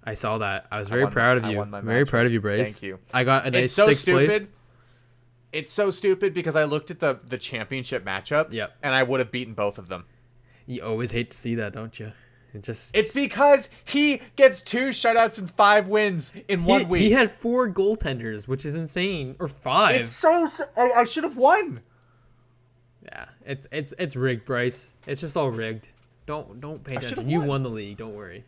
I saw that. I was very proud of you. Very proud of you, Bryce. Thank you. I got a nice it's so sixth stupid. place. It's so stupid because I looked at the championship matchup. Yep. And I would have beaten both of them. You always hate to see that, don't you? It's because he gets 2 shutouts and 5 wins in 1 week. He had 4 goaltenders, which is insane, or 5. It's so I should have won. Yeah, it's rigged, Bryce. It's just all rigged. Don't pay attention. You won the league. Don't worry.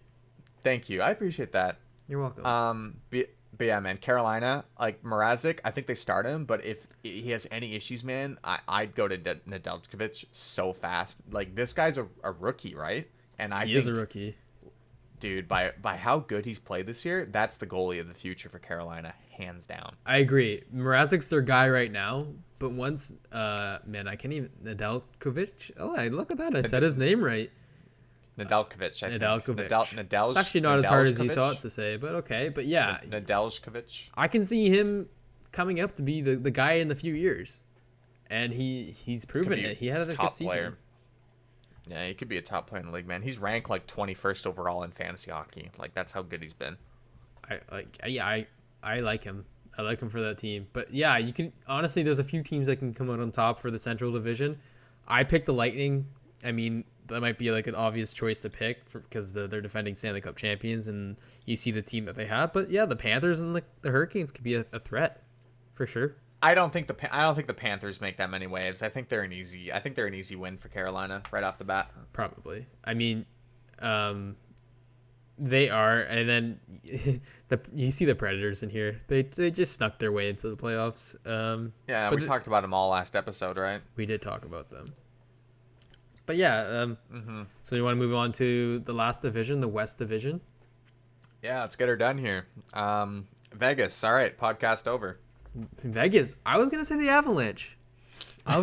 Thank you. I appreciate that. You're welcome. But yeah, man, Carolina, like Mrazek, I think they start him, but if he has any issues, man, I'd go to Nedeljkovic so fast. Like this guy's a rookie, right? And he is a rookie. Dude, by how good he's played this year, that's the goalie of the future for Carolina, hands down. I agree. Mrazek's their guy right now, but once man, I can't even Nedeljkovic. Oh, look at that. I said his name right. Nedeljkovic, I think. Nedeljkovic. It's actually not as hard as you thought to say, but okay. But yeah. Nedeljkovic. I can see him coming up to be the guy in a few years. And he's proven it. He had a good season. Player. Yeah, he could be a top player in the league, man. He's ranked like 21st overall in fantasy hockey. Like that's how good he's been. I like him. I like him for that team. But yeah, you can honestly there's a few teams that can come out on top for the Central Division. I picked the Lightning. I mean, that might be like an obvious choice to pick because they're defending Stanley Cup champions and you see the team that they have. But yeah, the Panthers and the Hurricanes could be a threat for sure. I don't think the Panthers make that many waves. I think they're an easy win for Carolina right off the bat. Probably. I mean, they are, and then you see the Predators in here. They just snuck their way into the playoffs. Yeah, we talked about them all last episode, right? We did talk about them. But yeah, so you want to move on to the last division, the West Division? Yeah, let's get her done here. Vegas. All right, podcast over. Vegas. I was gonna say the Avalanche. I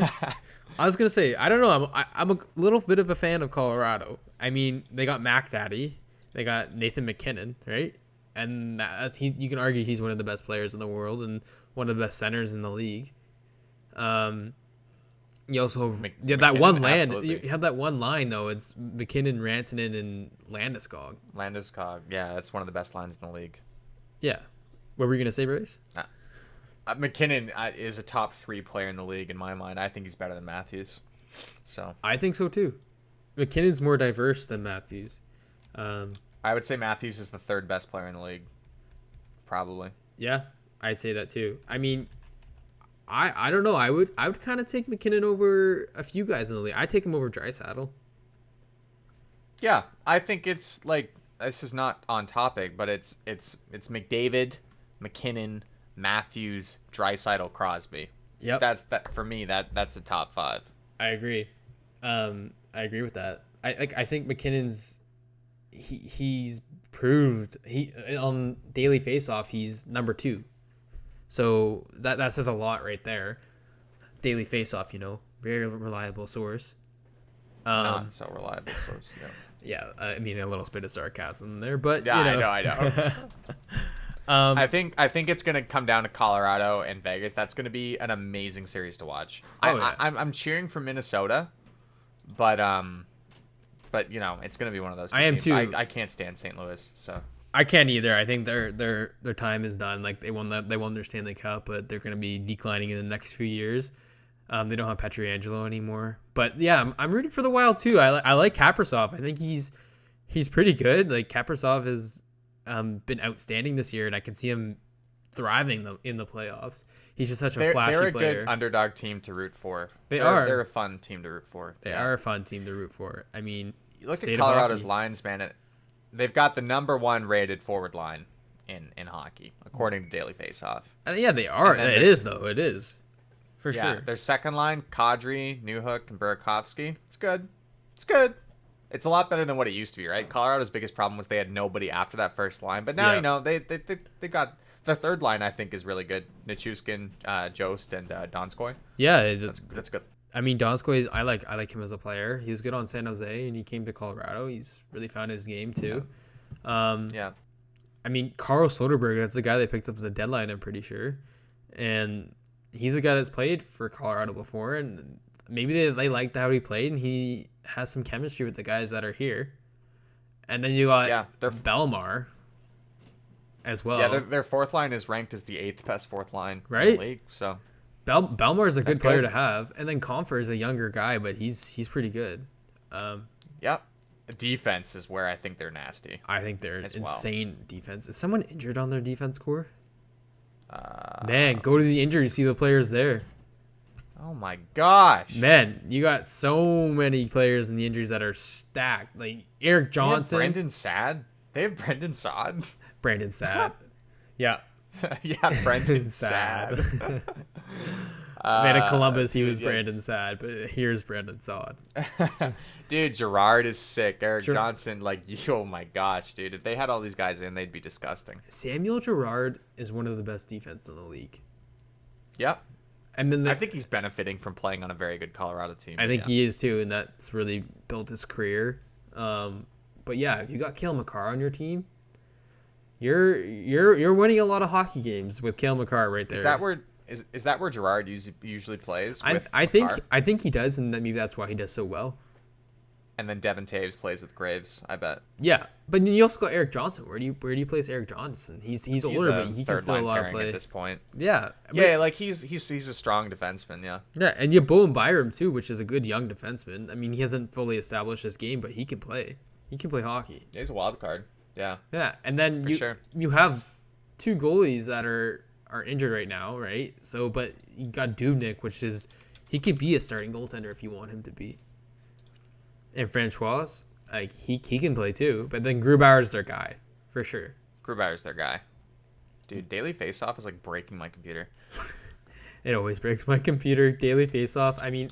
was gonna say, I don't know. I'm a little bit of a fan of Colorado. I mean, they got Mac Daddy. They got Nathan McKinnon, right? And you can argue he's one of the best players in the world and one of the best centers in the league. You also have that one line. Absolutely. You have that one line though. It's McKinnon, Rantanen, and Landeskog. Yeah, that's one of the best lines in the league. Yeah. What were you gonna say, Bryce? McKinnon is a top 3 player in the league in my mind. I think he's better than Matthews. So I think so too. McKinnon's more diverse than Matthews. I would say Matthews is the 3rd best player in the league. Probably. Yeah, I'd say that too. I mean, I don't know. I would kind of take McKinnon over a few guys in the league. I'd take him over Draisaitl. Yeah, I think it's like, this is not on topic, but it's McDavid, McKinnon, Matthews, Draisaitl, Crosby. Yep. That for me. That's the top 5. I agree. I agree with that. I think McKinnon's he's proved on daily faceoff he's number 2. So that says a lot right there. Daily faceoff, very reliable source. Not so reliable source. Yeah. Yeah, I mean a little bit of sarcasm there, but yeah, I know. I think it's gonna come down to Colorado and Vegas. That's gonna be an amazing series to watch. I'm cheering for Minnesota, but it's gonna be one of those two I am teams. too. I can't stand St. Louis, so I can't either. I think their time is done. Like they won their Stanley Cup, but they're going to be declining in the next few years. They don't have Pietrangelo anymore. But yeah, I'm rooting for the Wild too. I like Kaprizov. I think he's pretty good. Like Kaprizov has been outstanding this year, and I can see him thriving in the playoffs. He's just such a flashy player. They're a good underdog team to root for. They're a fun team to root for. They are a fun team to root for. I mean, you look at Colorado's lines, man. They've got the number 1 rated forward line in hockey, according to Daily Faceoff. Yeah, they are. It is, though. It is. For sure. Their second line, Kadri, Newhook, and Burakovsky. It's good. It's good. It's a lot better than what it used to be, right? Colorado's biggest problem was they had nobody after that first line. But now, they got... The third line, I think, is really good. Nichushkin, Jost, and Donskoy. Yeah. That's good. I mean, Donskoy, I like him as a player. He was good on San Jose, and he came to Colorado. He's really found his game too. Yeah. I mean, Carl Soderberg, that's the guy they picked up at the deadline, I'm pretty sure, and he's a guy that's played for Colorado before, and maybe they liked how he played, and he has some chemistry with the guys that are here. And then you got Belmar as well. Yeah, their fourth line is ranked as the 8th best fourth line in the league. So. Belmar is a good player to have, and then Comfer is a younger guy, but he's pretty good. Yep. Defense is where I think they're nasty. I think they're insane defense. Is someone injured on their defense core? Man, go to the injury, see the players there. Oh my gosh. Man, you got so many players in the injuries that are stacked. Like Eric Johnson. Brendan Saad. They have Brendan Saad. Brandon Saad. Yeah. Yeah, Brendan Saad. Man, in Columbus, he was Brandon Saad, but here's Brandon Saad. Dude, Gerard is sick. Eric Johnson, oh my gosh, dude. If they had all these guys in, they'd be disgusting. Samuel Girard is one of the best defense in the league. Yep. And then I think he's benefiting from playing on a very good Colorado team. I think he is too, and that's really built his career. But yeah, if you got Cale Makar on your team, you're winning a lot of hockey games with Cale Makar right there. Is that where Gerard usually plays? I think he does, and maybe that's why he does so well. And then Devin Taves plays with Graves, I bet. Yeah, but you also got Eric Johnson. Where do you place Eric Johnson? He's older, but he can still a lot of play at this point. Yeah, he's a strong defenseman. Yeah. Yeah, and you have Bowen Byram too, which is a good young defenseman. I mean, he hasn't fully established his game, but he can play. He can play hockey. Yeah, he's a wild card. Yeah. Yeah, and then you have 2 goalies that are are injured right now, right? So, but you got Dubnyk, which is he could be a starting goaltender if you want him to be. And Francois, like he can play too. But then Grubauer's their guy for sure. Grubauer's their guy. Dude, daily faceoff is like breaking my computer. It always breaks my computer. Daily faceoff. I mean,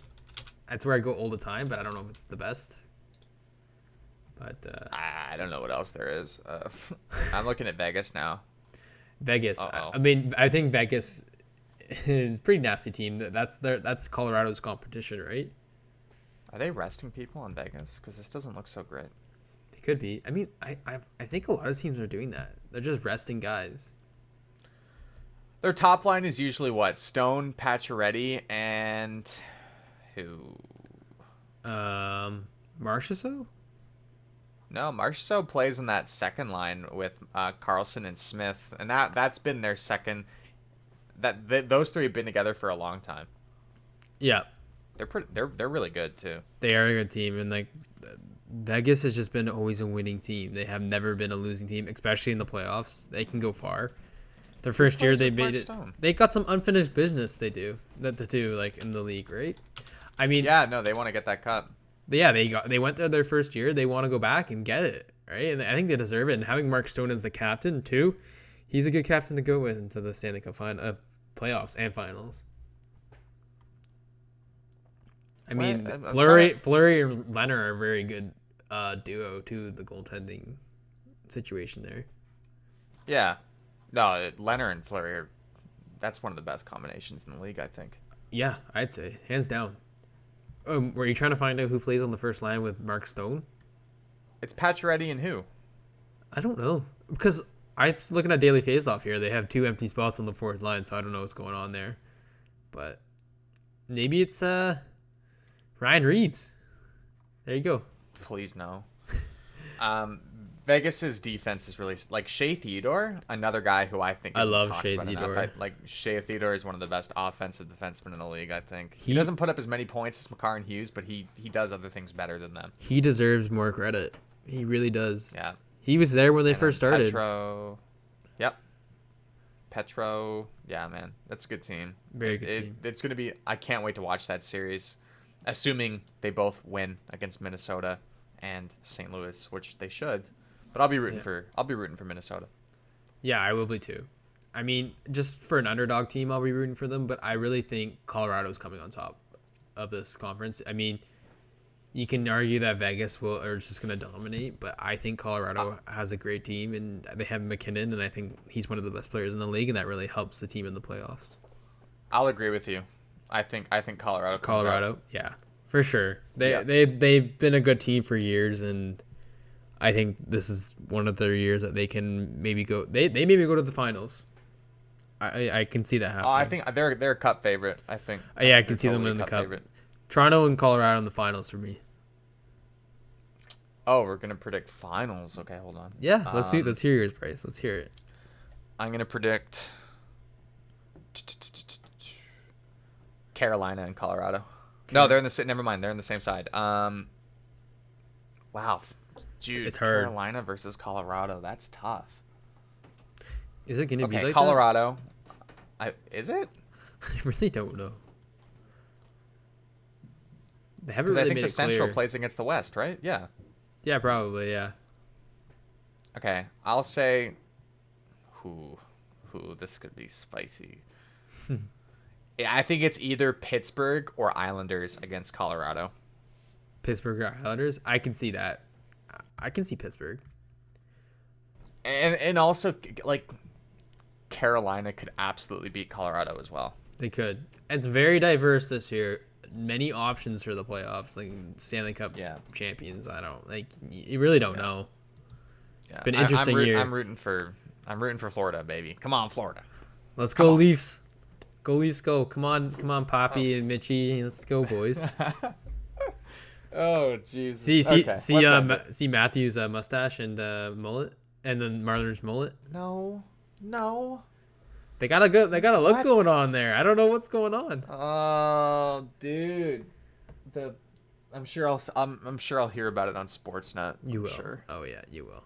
that's where I go all the time, but I don't know if it's the best. But I don't know what else there is. I'm looking at Vegas now. Vegas. I mean, I think Vegas is a pretty nasty team. That's Colorado's competition, right? Are they resting people on Vegas? Because this doesn't look so great. They could be. I mean, I think a lot of teams are doing that. They're just resting guys. Their top line is usually what? Stone, Pacioretty, and who? Marchessault? No, Marchessault plays in that second line with Carlson and Smith, and that's been their second. Those three have been together for a long time. Yeah, they're really good too. They are a good team, and like Vegas has just been always a winning team. They have never been a losing team, especially in the playoffs. They can go far. Their first year, they made it. They got some unfinished business. They do that to do like in the league, right? I mean, yeah, no, they want to get that cup. Yeah, they went there their first year. They want to go back and get it, right? And I think they deserve it. And having Mark Stone as the captain too, he's a good captain to go with into the Stanley Cup playoffs and finals. I mean, Fleury and Leonard are a very good duo to the goaltending situation there. Yeah, no, Leonard and Fleury that's one of the best combinations in the league, I think. Yeah, I'd say hands down. Were you trying to find out who plays on the first line with Mark Stone? It's Pacioretty and who? I don't know. Because I'm looking at Daily Faceoff here. They have 2 empty spots on the fourth line, so I don't know what's going on there. But maybe it's Ryan Reeves. There you go. Please no. Vegas's defense is really like Shea Theodore, another guy who I think I love Shea Theodore. Like Shea Theodore is one of the best offensive defensemen in the league. I think he doesn't put up as many points as Makar and Hughes, but he does other things better than them. He deserves more credit. He really does. Yeah. He was there when they first started. Petro. Yep. Petro. Yeah, man, that's a good team. Very good team. It's gonna be. I can't wait to watch that series, assuming they both win against Minnesota and St. Louis, which they should. But I'll be rooting for Minnesota. Yeah, I will be too. I mean, just for an underdog team, I'll be rooting for them. But I really think Colorado's coming on top of this conference. I mean, you can argue that Vegas are just going to dominate, but I think Colorado has a great team, and they have McKinnon, and I think he's one of the best players in the league, and that really helps the team in the playoffs. I'll agree with you. I think Colorado. Colorado, yeah, for sure. They've been a good team for years, and I think this is one of their years that they can maybe go. They maybe go to the finals. I can see that happening. Oh, I think they're a cup favorite. I think. Yeah, I can see them in the cup. Favorite. Toronto and Colorado in the finals for me. Oh, we're gonna predict finals. Okay, hold on. Yeah, let's hear yours, Bryce. Let's hear it. I'm gonna predict Carolina and Colorado. Okay. No, they're in the never mind. They're in the same side. Wow. Dude, it's hard. Carolina versus Colorado. That's tough. Is it going to be like Colorado? Is it? I really don't know. They haven't really made it clear. I think the Central plays against the West, right? Yeah. Yeah, probably, yeah. Okay, I'll say who this could be spicy. Yeah, I think it's either Pittsburgh or Islanders against Colorado. Pittsburgh or Islanders? I can see that. I can see Pittsburgh. And also, like, Carolina could absolutely beat Colorado as well. They could. It's very diverse this year. Many options for the playoffs, like Stanley Cup champions. You really don't know. It's been an interesting year. I'm rooting for Florida, baby. Come on, Florida. Let's go, Leafs. Go Leafs, go. Come on, Poppy and Mitchie. Let's go, boys. Oh, Jesus. See Matthews' mustache and mullet, and then Marner's mullet. No. They got a look going on there. I don't know what's going on. Oh, dude. I'm sure I'll hear about it on Sportsnet. You will. Sure. Oh yeah, you will.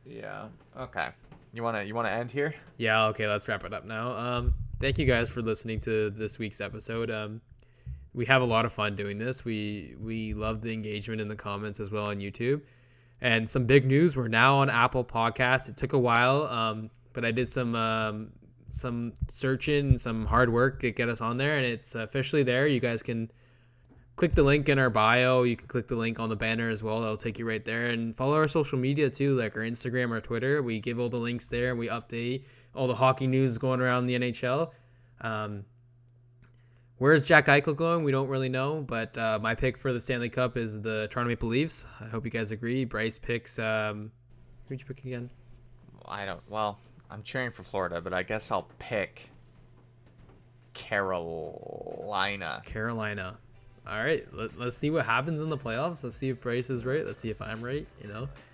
Yeah. Okay. You wanna end here? Yeah, okay, let's wrap it up now. Thank you guys for listening to this week's episode. We have a lot of fun doing this. We love the engagement in the comments as well on YouTube. And some big news, we're now on Apple Podcasts. It took a while, but I did some searching and some hard work to get us on there, and it's officially there. You guys can click the link in our bio. You can click the link on the banner as well. That'll take you right there. And follow our social media too, like our Instagram or Twitter. We give all the links there, and we update all the hockey news going around the NHL. Where's Jack Eichel going? We don't really know, but my pick for the Stanley Cup is the Toronto Maple Leafs. I hope you guys agree. Bryce picks who'd you pick again? I'm cheering for Florida, but I guess I'll pick Carolina. All right, let's see what happens in the playoffs. Let's see if Bryce is right. Let's see if I'm right.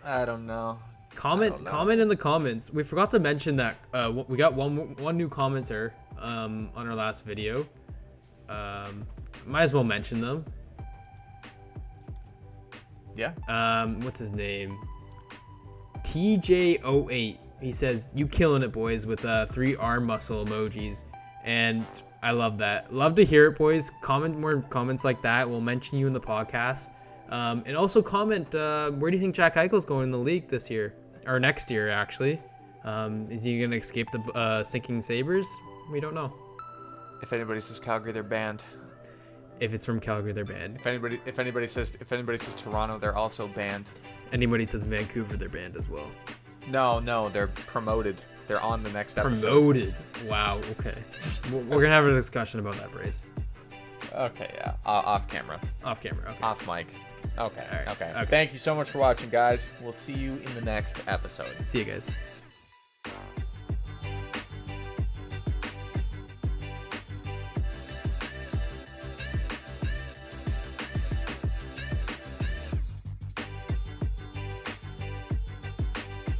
I don't know. Comment in the comments. We forgot to mention that we got one new commenter on our last video. Might as well mention them. Yeah. What's his name? TJ08. He says, "You killing it, boys," with 3 arm muscle emojis, and I love that. Love to hear it, boys. Comment more comments like that. We'll mention you in the podcast. And also comment, where do you think Jack Eichel's going in the league this year or next year? Actually, is he gonna escape the sinking Sabres? We don't know. If anybody says Calgary, they're banned. If it's from Calgary, they're banned. If anybody says Toronto, they're also banned. Anybody says Vancouver, they're banned as well. No, they're promoted. They're on the next episode. Promoted. Wow. Okay. We're gonna have a discussion about that, Bryce. Okay. Yeah. Off camera. Okay. Off mic. Okay. All right. Okay. Thank you so much for watching, guys. We'll see you in the next episode. See you guys.